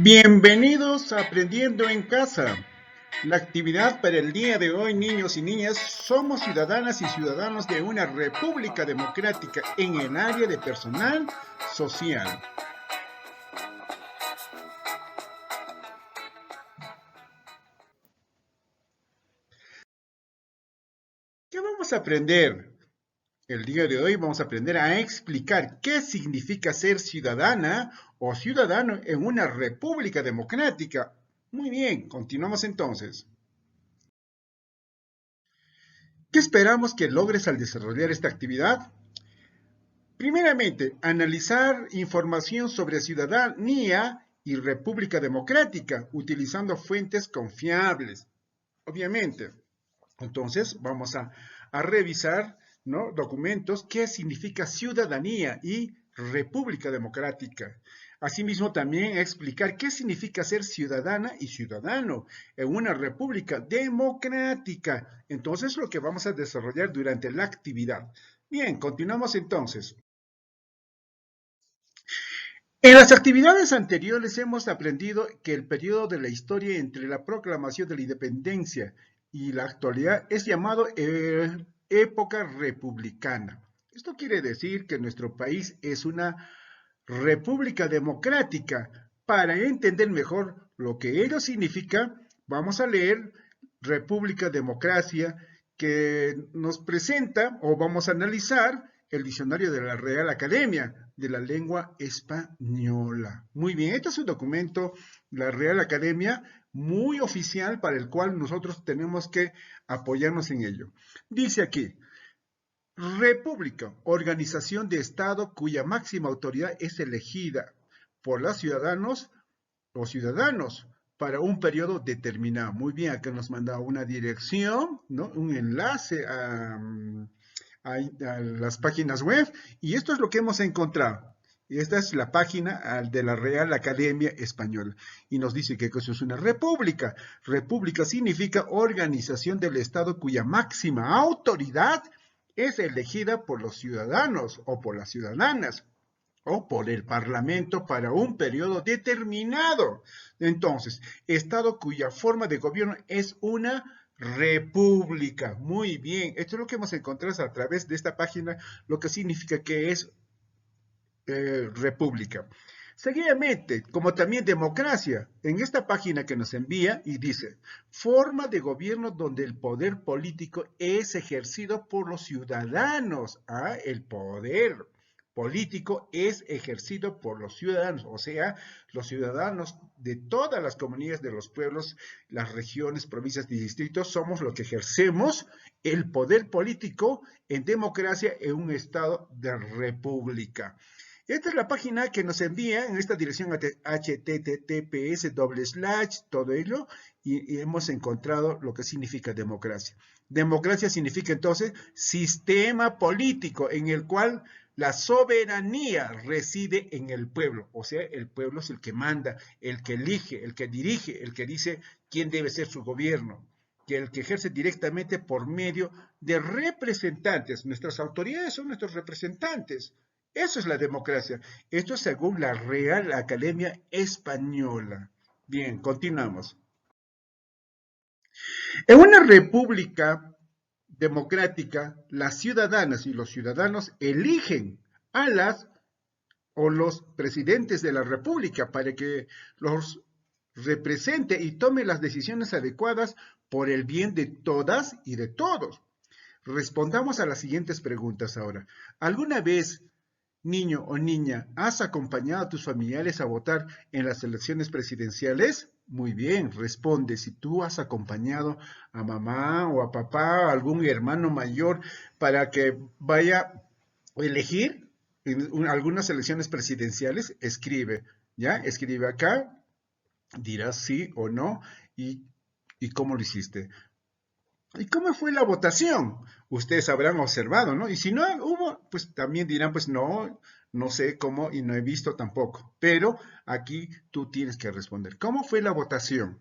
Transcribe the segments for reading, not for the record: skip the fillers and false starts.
Bienvenidos a Aprendiendo en Casa. La actividad para el día de hoy, niños y niñas, somos ciudadanas y ciudadanos de una república democrática en el área de personal social. ¿Qué vamos a aprender? El día de hoy vamos a aprender a explicar qué significa ser ciudadana o ciudadano en una república democrática. Muy bien, continuamos entonces. ¿Qué esperamos que logres al desarrollar esta actividad? Primeramente, analizar información sobre ciudadanía y república democrática utilizando fuentes confiables. Obviamente, entonces vamos a revisar, ¿no?, documentos. ¿Qué significa ciudadanía y república democrática? Asimismo, también explicar qué significa ser ciudadana y ciudadano en una república democrática. Entonces, lo que vamos a desarrollar durante la actividad. Bien, continuamos entonces. En las actividades anteriores hemos aprendido que el periodo de la historia entre la proclamación de la independencia y la actualidad es llamado época republicana. Esto quiere decir que nuestro país es una república democrática. Para entender mejor lo que ello significa, vamos a leer República Democracia, que nos presenta, o vamos a analizar, el diccionario de la Real Academia de la Lengua Española. Muy bien, este es un documento, la Real Academia, muy oficial para el cual nosotros tenemos que apoyarnos en ello. Dice aquí: República, organización de Estado cuya máxima autoridad es elegida por los ciudadanos o ciudadanos para un periodo determinado. Muy bien, acá nos manda una dirección, ¿no?, un enlace a las páginas web, y esto es lo que hemos encontrado. Esta es la página de la Real Academia Española y nos dice que eso es una república. República significa organización del Estado cuya máxima autoridad es elegida por los ciudadanos o por las ciudadanas o por el Parlamento para un periodo determinado. Entonces, Estado cuya forma de gobierno es una república. Muy bien, esto es lo que hemos encontrado a través de esta página, lo que significa que es república. Seguidamente, como también democracia, en esta página que nos envía y dice, forma de gobierno donde el poder político es ejercido por los ciudadanos. Ah, el poder político es ejercido por los ciudadanos, o sea, los ciudadanos de todas las comunidades de los pueblos, las regiones, provincias y distritos, somos los que ejercemos el poder político en democracia en un estado de república. Esta es la página que nos envía en esta dirección https todo ello, y hemos encontrado lo que significa democracia. Democracia significa entonces sistema político en el cual la soberanía reside en el pueblo, o sea, el pueblo es el que manda, el que elige, el que dirige, el que dice quién debe ser su gobierno, que el que ejerce directamente por medio de representantes. Nuestras autoridades son nuestros representantes. Eso es la democracia. Esto es según la Real Academia Española. Bien, continuamos. En una república democrática, las ciudadanas y los ciudadanos eligen a las o los presidentes de la república para que los represente y tome las decisiones adecuadas por el bien de todas y de todos. Respondamos a las siguientes preguntas ahora. ¿Alguna vez, niño o niña, has acompañado a tus familiares a votar en las elecciones presidenciales? Muy bien, responde. Si tú has acompañado a mamá o a papá, a algún hermano mayor para que vaya a elegir en algunas elecciones presidenciales, escribe, ¿ya? Escribe acá, dirás sí o no y cómo lo hiciste. ¿Y cómo fue la votación? Ustedes habrán observado, ¿no? Y si no hubo, pues también dirán, pues no, no sé cómo y no he visto tampoco. Pero aquí tú tienes que responder. ¿Cómo fue la votación?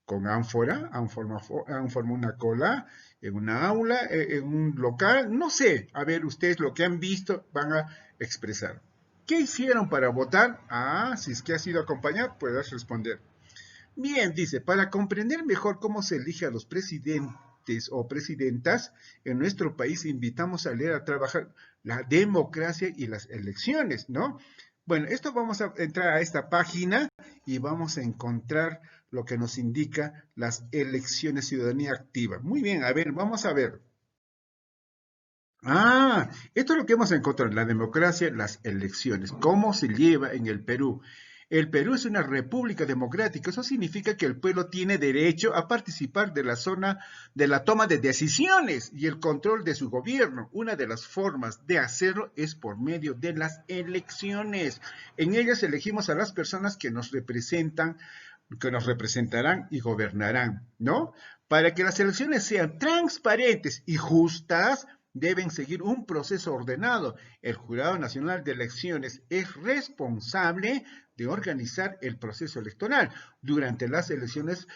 ¿Con ánfora? ¿Han formado una cola? ¿En una aula? ¿En un local? No sé. A ver, ustedes lo que han visto van a expresar. ¿Qué hicieron para votar? Ah, si es que has sido acompañado, puedes responder. Bien, dice, para comprender mejor cómo se elige a los presidentes o presidentas en nuestro país, invitamos a leer, a trabajar la democracia y las elecciones, ¿no? Bueno, esto vamos a entrar a esta página y vamos a encontrar lo que nos indica las elecciones, ciudadanía activa. Muy bien, a ver, vamos a ver. Ah, esto es lo que hemos encontrado en la democracia, las elecciones, cómo se lleva en el Perú. El Perú es una república democrática, eso significa que el pueblo tiene derecho a participar de la zona de la toma de decisiones y el control de su gobierno. Una de las formas de hacerlo es por medio de las elecciones. En ellas elegimos a las personas que nos representarán y gobernarán, ¿no? Para que las elecciones sean transparentes y justas, deben seguir un proceso ordenado. El Jurado Nacional de Elecciones es responsable de organizar el proceso electoral. Durante las elecciones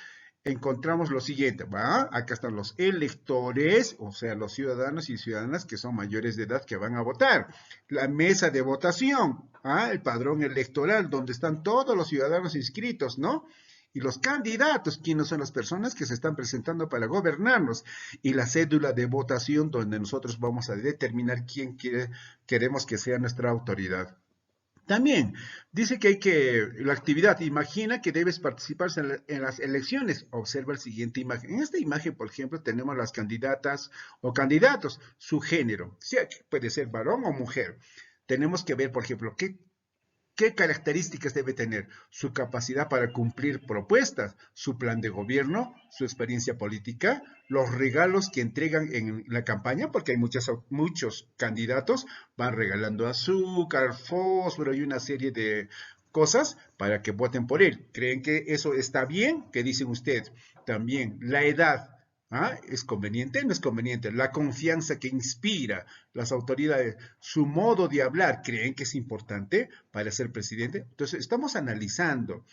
encontramos lo siguiente, ¿va? Acá están los electores, o sea, los ciudadanos y ciudadanas que son mayores de edad que van a votar. La mesa de votación, ¿ah? El padrón electoral, donde están todos los ciudadanos inscritos, ¿no? Y los candidatos, quienes son las personas que se están presentando para gobernarnos, y la cédula de votación, donde nosotros vamos a determinar queremos que sea nuestra autoridad. También dice que la actividad, imagina que debes participar en las elecciones. Observa la siguiente imagen. En esta imagen, por ejemplo, tenemos las candidatas o candidatos, su género, sea que puede ser varón o mujer. Tenemos que ver, por ejemplo, ¿qué características debe tener? Su capacidad para cumplir propuestas, su plan de gobierno, su experiencia política, los regalos que entregan en la campaña, porque hay muchos candidatos, van regalando azúcar, fósforo y una serie de cosas para que voten por él. ¿Creen que eso está bien? ¿Qué dicen ustedes? También la edad. ¿Ah? ¿Es conveniente? No es conveniente. La confianza que inspira las autoridades, su modo de hablar, ¿creen que es importante para ser presidente? Entonces, estamos analizando.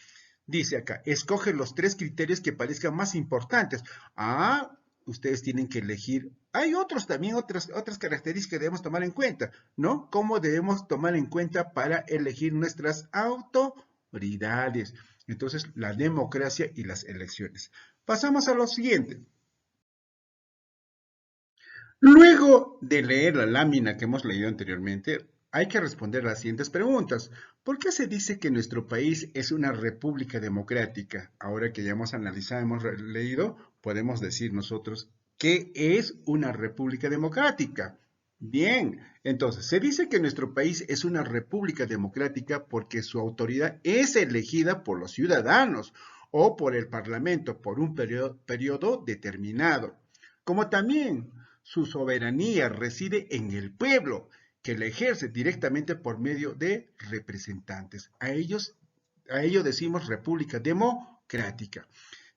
Dice acá, escoge los 3 criterios que parezcan más importantes. Ah, ustedes tienen que elegir. Hay otros también, otras características que debemos tomar en cuenta, ¿no? ¿Cómo debemos tomar en cuenta para elegir nuestras autoridades? Entonces, la democracia y las elecciones. Pasamos a lo siguiente. Luego de leer la lámina que hemos leído anteriormente, hay que responder las siguientes preguntas. ¿Por qué se dice que nuestro país es una república democrática? Ahora que ya hemos analizado, hemos leído, podemos decir nosotros qué es una república democrática. Bien, entonces, se dice que nuestro país es una república democrática porque su autoridad es elegida por los ciudadanos o por el Parlamento por un periodo determinado. Como también su soberanía reside en el pueblo, que la ejerce directamente por medio de representantes. A ello decimos República Democrática.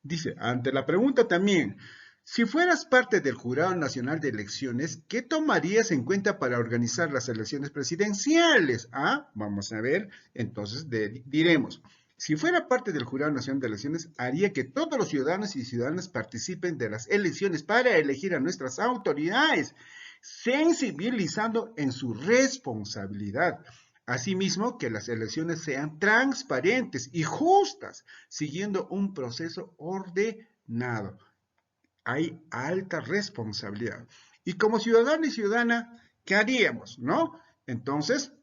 Dice, ante la pregunta también, si fueras parte del Jurado Nacional de Elecciones, ¿qué tomarías en cuenta para organizar las elecciones presidenciales? Ah, vamos a ver, entonces diremos, si fuera parte del Jurado Nacional de Elecciones, haría que todos los ciudadanos y ciudadanas participen de las elecciones para elegir a nuestras autoridades, sensibilizando en su responsabilidad. Asimismo, que las elecciones sean transparentes y justas, siguiendo un proceso ordenado. Hay alta responsabilidad. Y como ciudadano y ciudadana, ¿qué haríamos? ¿No? Entonces,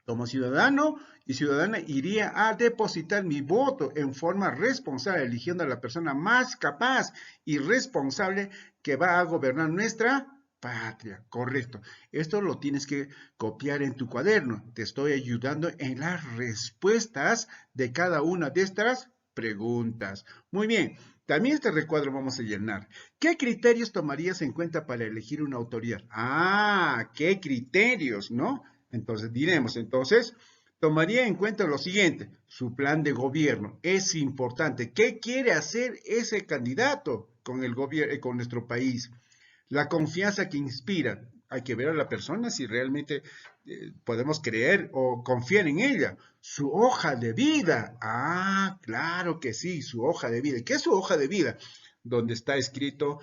como ciudadano y ciudadana iría a depositar mi voto en forma responsable, eligiendo a la persona más capaz y responsable que va a gobernar nuestra patria. Correcto. Esto lo tienes que copiar en tu cuaderno. Te estoy ayudando en las respuestas de cada una de estas preguntas. Muy bien. También este recuadro vamos a llenar. ¿Qué criterios tomarías en cuenta para elegir una autoridad? Ah, ¿qué criterios, no? Entonces diremos, tomaría en cuenta lo siguiente, su plan de gobierno. Es importante. ¿Qué quiere hacer ese candidato con el gobierno, con nuestro país? La confianza que inspira. Hay que ver a la persona si realmente podemos creer o confiar en ella. Su hoja de vida. Ah, claro que sí, su hoja de vida. ¿Qué es su hoja de vida? Donde está escrito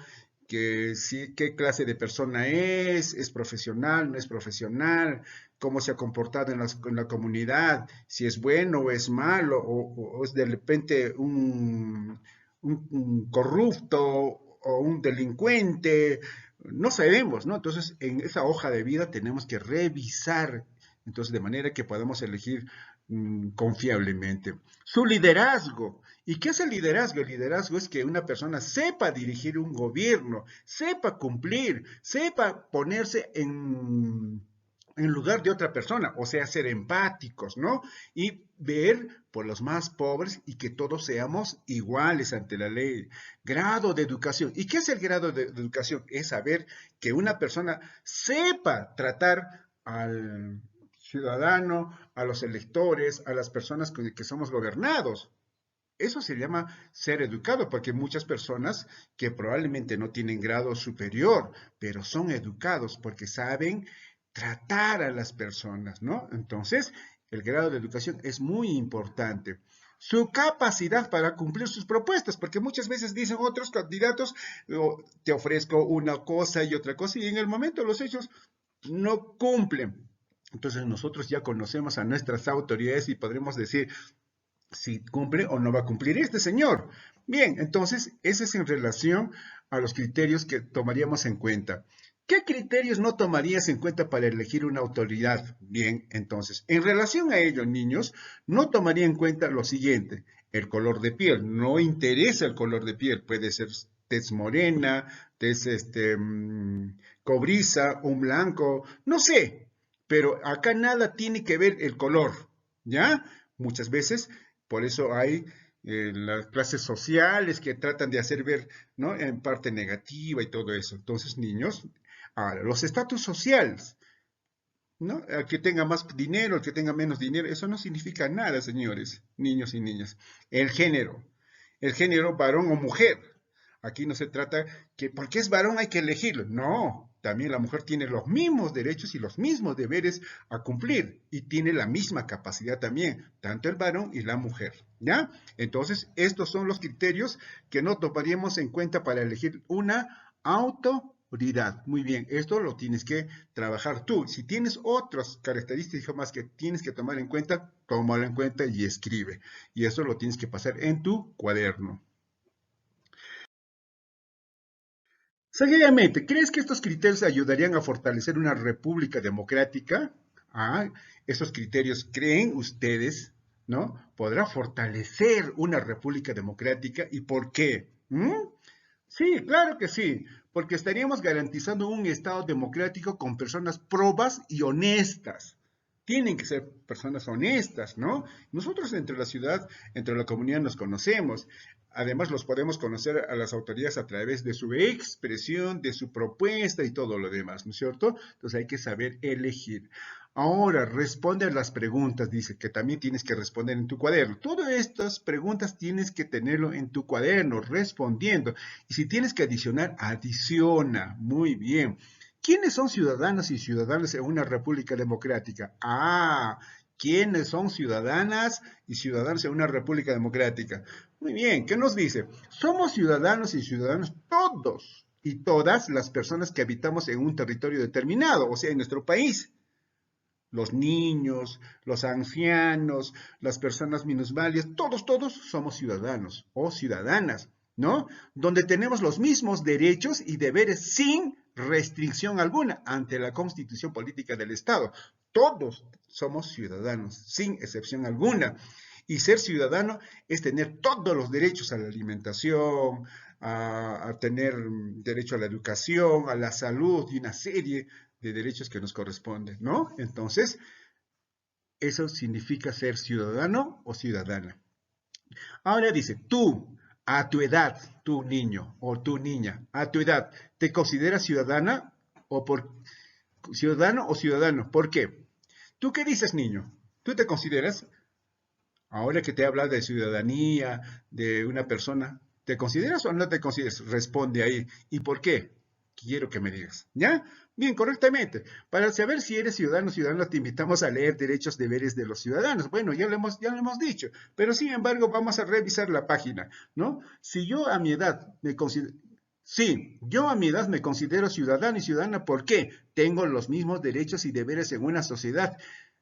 que sí, qué clase de persona es profesional, no es profesional, cómo se ha comportado en la comunidad, si es bueno o es malo, o es de repente un corrupto o un delincuente, no sabemos, ¿no? Entonces, en esa hoja de vida tenemos que revisar, entonces, de manera que podamos elegir confiablemente. Su liderazgo. ¿Y qué es el liderazgo? El liderazgo es que una persona sepa dirigir un gobierno, sepa cumplir, sepa ponerse en lugar de otra persona, o sea, ser empáticos, ¿no? Y ver por los más pobres y que todos seamos iguales ante la ley. Grado de educación. ¿Y qué es el grado de educación? Es saber que una persona sepa tratar al ciudadano, a los electores, a las personas que somos gobernados. Eso se llama ser educado, porque muchas personas que probablemente no tienen grado superior, pero son educados porque saben tratar a las personas, ¿no? Entonces, el grado de educación es muy importante. Su capacidad para cumplir sus propuestas, porque muchas veces dicen otros candidatos, te ofrezco una cosa y otra cosa, y en el momento los hechos no cumplen. Entonces nosotros ya conocemos a nuestras autoridades y podremos decir, si cumple o no va a cumplir este señor. Bien, entonces, ese es en relación a los criterios que tomaríamos en cuenta. ¿Qué criterios no tomarías en cuenta para elegir una autoridad? Bien, entonces, en relación a ello, niños, no tomaría en cuenta lo siguiente, el color de piel. No interesa el color de piel, puede ser tez morena, tez cobriza, un blanco, no sé, pero acá nada tiene que ver el color, ¿ya? Muchas veces por eso hay las clases sociales que tratan de hacer ver, ¿no? En parte negativa y todo eso. Entonces, niños, ahora, los estatus sociales, ¿no? El que tenga más dinero, el que tenga menos dinero, eso no significa nada, señores, niños y niñas. El género varón o mujer. Aquí no se trata que porque es varón hay que elegirlo. No, también la mujer tiene los mismos derechos y los mismos deberes a cumplir y tiene la misma capacidad también, tanto el varón y la mujer. ¿Ya? Entonces, estos son los criterios que no tomaríamos en cuenta para elegir una autoridad. Muy bien, esto lo tienes que trabajar tú. Si tienes otras características más que tienes que tomar en cuenta, tómalo en cuenta y escribe. Y eso lo tienes que pasar en tu cuaderno. Seguidamente, ¿crees que estos criterios ayudarían a fortalecer una república democrática? Ah, esos criterios, ¿creen ustedes, no? ¿Podrá fortalecer una república democrática y por qué? Sí, claro que sí, porque estaríamos garantizando un Estado democrático con personas probas y honestas. Tienen que ser personas honestas, ¿no? Nosotros entre la ciudad, entre la comunidad nos conocemos. Además, los podemos conocer a las autoridades a través de su expresión, de su propuesta y todo lo demás, ¿no es cierto? Entonces hay que saber elegir. Ahora, responde a las preguntas, dice que también tienes que responder en tu cuaderno. Todas estas preguntas tienes que tenerlo en tu cuaderno, respondiendo. Y si tienes que adicionar, adiciona. Muy bien. ¿Quiénes son ciudadanos y ciudadanas en una república democrática? Ah, ¿quiénes son ciudadanas y ciudadanos en una república democrática? Muy bien, ¿qué nos dice? Somos ciudadanos y ciudadanos todos y todas las personas que habitamos en un territorio determinado, o sea, en nuestro país. Los niños, los ancianos, las personas minusválidas, todos somos ciudadanos o ciudadanas, ¿no? Donde tenemos los mismos derechos y deberes sin restricción alguna ante la Constitución Política del Estado. Todos somos ciudadanos, sin excepción alguna. Y ser ciudadano es tener todos los derechos a la alimentación, a tener derecho a la educación, a la salud y una serie de derechos que nos corresponden, ¿no? Entonces, eso significa ser ciudadano o ciudadana. Ahora dice, tú, a tu edad, tu niño o tu niña, a tu edad, ¿te consideras ciudadana o por ciudadano o ciudadano? ¿Por qué? ¿Tú qué dices, niño? ¿Tú te consideras, ahora que te habla de ciudadanía, de una persona, ¿te consideras o no te consideras? Responde ahí. ¿Y por qué? Quiero que me digas. ¿Ya? Bien, correctamente. Para saber si eres ciudadano o ciudadana, te invitamos a leer Derechos Deberes de los Ciudadanos. Bueno, ya lo hemos dicho, pero sin embargo, vamos a revisar la página, ¿no? Si yo a mi edad Sí, yo a mi edad me considero ciudadano y ciudadana. ¿Por qué? Tengo los mismos derechos y deberes en una sociedad,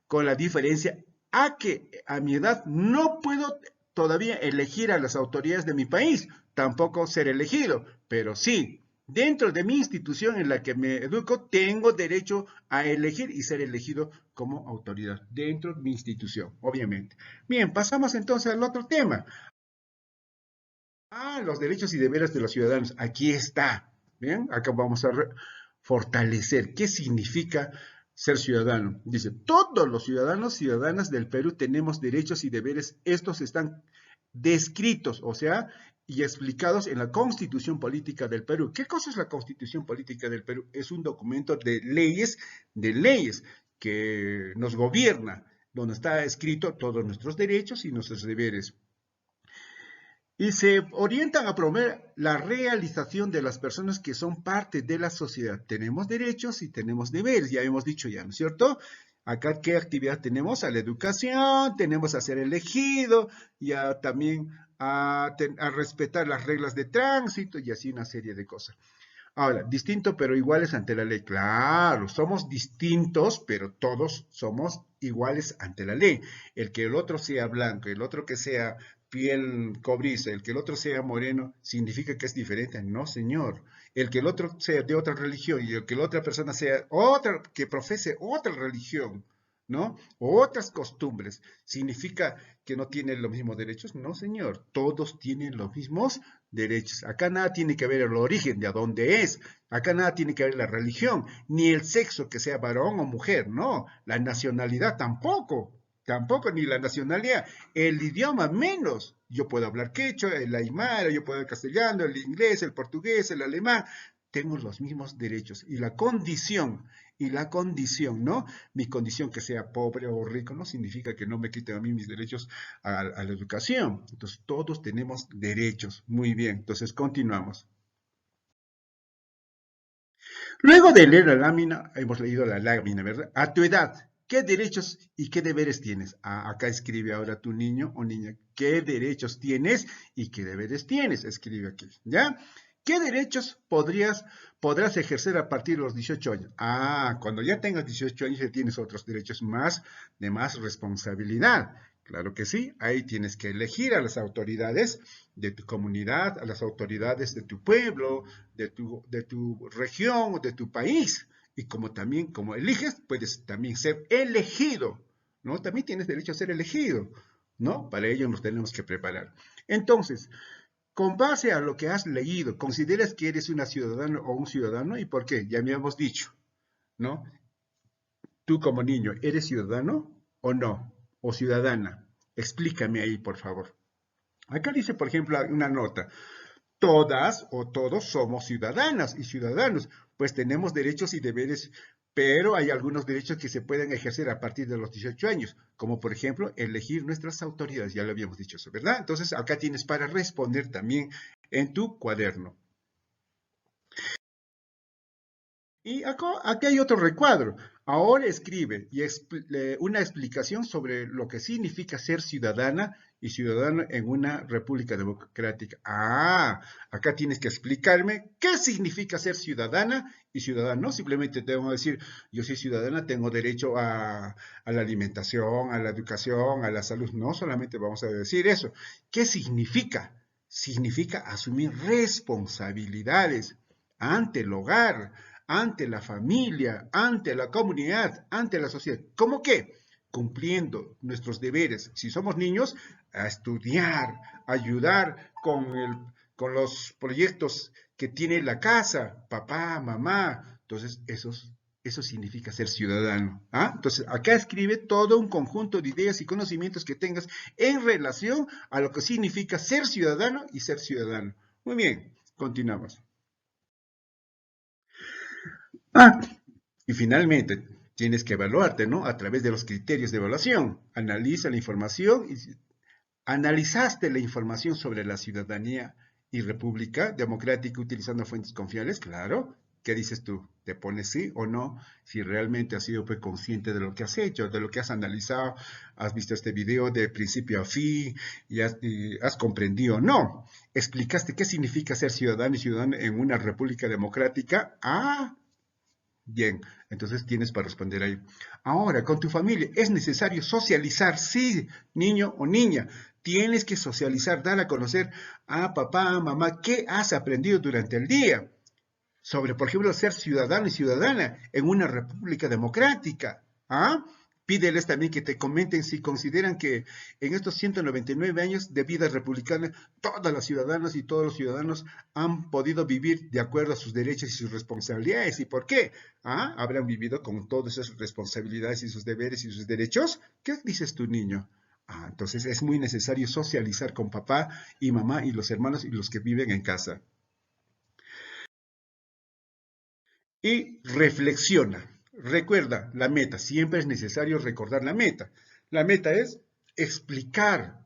con la diferencia a que a mi edad no puedo todavía elegir a las autoridades de mi país, tampoco ser elegido, pero sí, dentro de mi institución en la que me educo, tengo derecho a elegir y ser elegido como autoridad dentro de mi institución, obviamente. Bien, pasamos entonces al otro tema. Los derechos y deberes de los ciudadanos. Aquí está. Bien, acá vamos a fortalecer. ¿Qué significa ser ciudadano? Dice, todos los ciudadanos, ciudadanas del Perú tenemos derechos y deberes. Estos están descritos, o sea, y explicados en la Constitución Política del Perú. ¿Qué cosa es la Constitución Política del Perú? Es un documento de leyes que nos gobierna, donde está escrito todos nuestros derechos y nuestros deberes y se orientan a promover la realización de las personas que son parte de la sociedad. Tenemos derechos y tenemos deberes, ya hemos dicho ya, ¿no es cierto? Acá, ¿qué actividad tenemos? A la educación, tenemos a ser elegido, y también a respetar las reglas de tránsito y así una serie de cosas. Ahora, distinto pero iguales ante la ley. Claro, somos distintos, pero todos somos iguales ante la ley. El que el otro sea blanco, el otro que sea piel cobriza, el que el otro sea moreno, ¿significa que es diferente? No, señor. El que el otro sea de otra religión y el que la otra persona sea otra, que profese otra religión, ¿no? O otras costumbres, ¿significa que no tienen los mismos derechos? No, señor. Todos tienen los mismos derechos. Acá nada tiene que ver el origen de a dónde es. Acá nada tiene que ver la religión, ni el sexo, que sea varón o mujer, no. La nacionalidad tampoco. Tampoco ni la nacionalidad. El idioma menos. Yo puedo hablar quechua, el aymara, yo puedo hablar castellano, el inglés, el portugués, el alemán. Tengo los mismos derechos. Y la condición, ¿no? Mi condición que sea pobre o rico no significa que no me quiten a mí mis derechos a la educación. Entonces, todos tenemos derechos. Muy bien. Entonces, continuamos. Luego de leer la lámina, hemos leído la lámina, ¿verdad? A tu edad, ¿qué derechos y qué deberes tienes? Acá escribe ahora tu niño o niña, ¿qué derechos tienes y qué deberes tienes? Escribe aquí, ¿ya? ¿Qué derechos podrás ejercer a partir de los 18 años? Cuando ya tengas 18 años ya tienes otros derechos más, de más responsabilidad. Claro que sí, ahí tienes que elegir a las autoridades de tu comunidad, a las autoridades de tu pueblo, de tu región o de tu país. Y como también, como eliges, puedes también ser elegido, ¿no? También tienes derecho a ser elegido, ¿no? Para ello nos tenemos que preparar. Entonces, con base a lo que has leído, ¿consideras que eres una ciudadana o un ciudadano? ¿Y por qué? Ya me hemos dicho, ¿no? Tú como niño, ¿eres ciudadano o no? ¿O ciudadana? Explícame ahí, por favor. Acá dice, por ejemplo, una nota. Todas o todos somos ciudadanas y ciudadanos, pues tenemos derechos y deberes, pero hay algunos derechos que se pueden ejercer a partir de los 18 años, como por ejemplo elegir nuestras autoridades, ya lo habíamos dicho eso, ¿verdad? Entonces acá tienes para responder también en tu cuaderno. Y acá, aquí hay otro recuadro. Ahora escribe una explicación sobre lo que significa ser ciudadana y ciudadano en una república democrática. Acá tienes que explicarme qué significa ser ciudadana y ciudadano. No simplemente tengo que decir, yo soy ciudadana, tengo derecho a la alimentación, a la educación, a la salud. No solamente vamos a decir eso. ¿Qué significa? Significa asumir responsabilidades ante el hogar, ante la familia, ante la comunidad, ante la sociedad. ¿Cómo qué? Cumpliendo nuestros deberes. Si somos niños, a estudiar, ayudar con los proyectos que tiene la casa, papá, mamá. Entonces, eso significa ser ciudadano. Entonces, acá escribe todo un conjunto de ideas y conocimientos que tengas en relación a lo que significa ser ciudadano y ser ciudadano. Muy bien, continuamos. Ah, y finalmente, tienes que evaluarte, ¿no? A través de los criterios de evaluación. Analiza la información y analizaste la información sobre la ciudadanía y república democrática utilizando fuentes confiables, claro. ¿Qué dices tú? ¿Te pones sí o no? Si realmente has sido pues, consciente de lo que has hecho, de lo que has analizado, has visto este video de principio a fin y has comprendido. No, explicaste qué significa ser ciudadano y ciudadana en una república democrática. Ah, bien, entonces tienes para responder ahí. Ahora, con tu familia, ¿es necesario socializar? Sí, niño o niña. Tienes que socializar, dar a conocer a papá, mamá, qué has aprendido durante el día sobre, por ejemplo, ser ciudadano y ciudadana en una república democrática. ¿Ah? Pídeles también que te comenten si consideran que en estos 199 años de vida republicana, todas las ciudadanas y todos los ciudadanos han podido vivir de acuerdo a sus derechos y sus responsabilidades. ¿Y por qué? ¿Ah? ¿Habrán vivido con todas esas responsabilidades y sus deberes y sus derechos? ¿Qué dices tu niño? Ah, entonces es muy necesario socializar con papá y mamá y los hermanos y los que viven en casa. Y reflexiona. Recuerda la meta. Siempre es necesario recordar la meta. La meta es explicar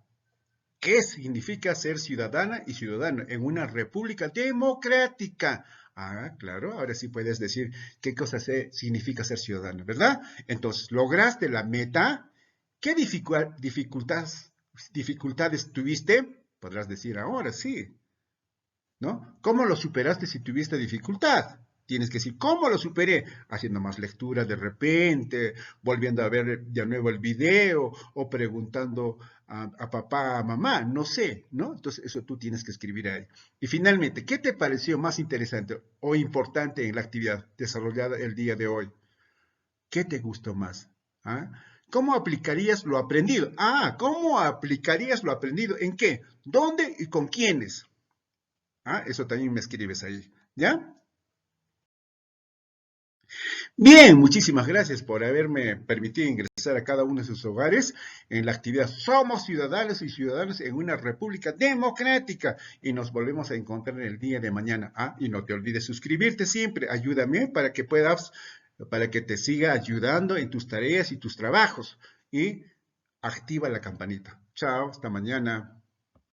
qué significa ser ciudadana y ciudadano en una república democrática. Ah, claro, ahora sí puedes decir qué cosa significa ser ciudadano, ¿verdad? Entonces, lograste la meta. ¿Qué dificultades tuviste? Podrás decir ahora, sí, ¿no? ¿Cómo lo superaste si tuviste dificultad? Tienes que decir, ¿cómo lo superé? Haciendo más lectura de repente, volviendo a ver de nuevo el video o preguntando a papá, a mamá, no sé, ¿no? Entonces eso tú tienes que escribir ahí. Y finalmente, ¿qué te pareció más interesante o importante en la actividad desarrollada el día de hoy? ¿Qué te gustó más? ¿Ah? ¿Cómo aplicarías lo aprendido? Ah, ¿cómo aplicarías lo aprendido? ¿En qué? ¿Dónde y con quiénes? Ah, eso también me escribes ahí, ¿ya? Bien, muchísimas gracias por haberme permitido ingresar a cada uno de sus hogares en la actividad Somos Ciudadanos y Ciudadanos en una República Democrática y nos volvemos a encontrar el día de mañana. Ah, y no te olvides suscribirte siempre, ayúdame para que te siga ayudando en tus tareas y tus trabajos y activa la campanita. Chao, hasta mañana.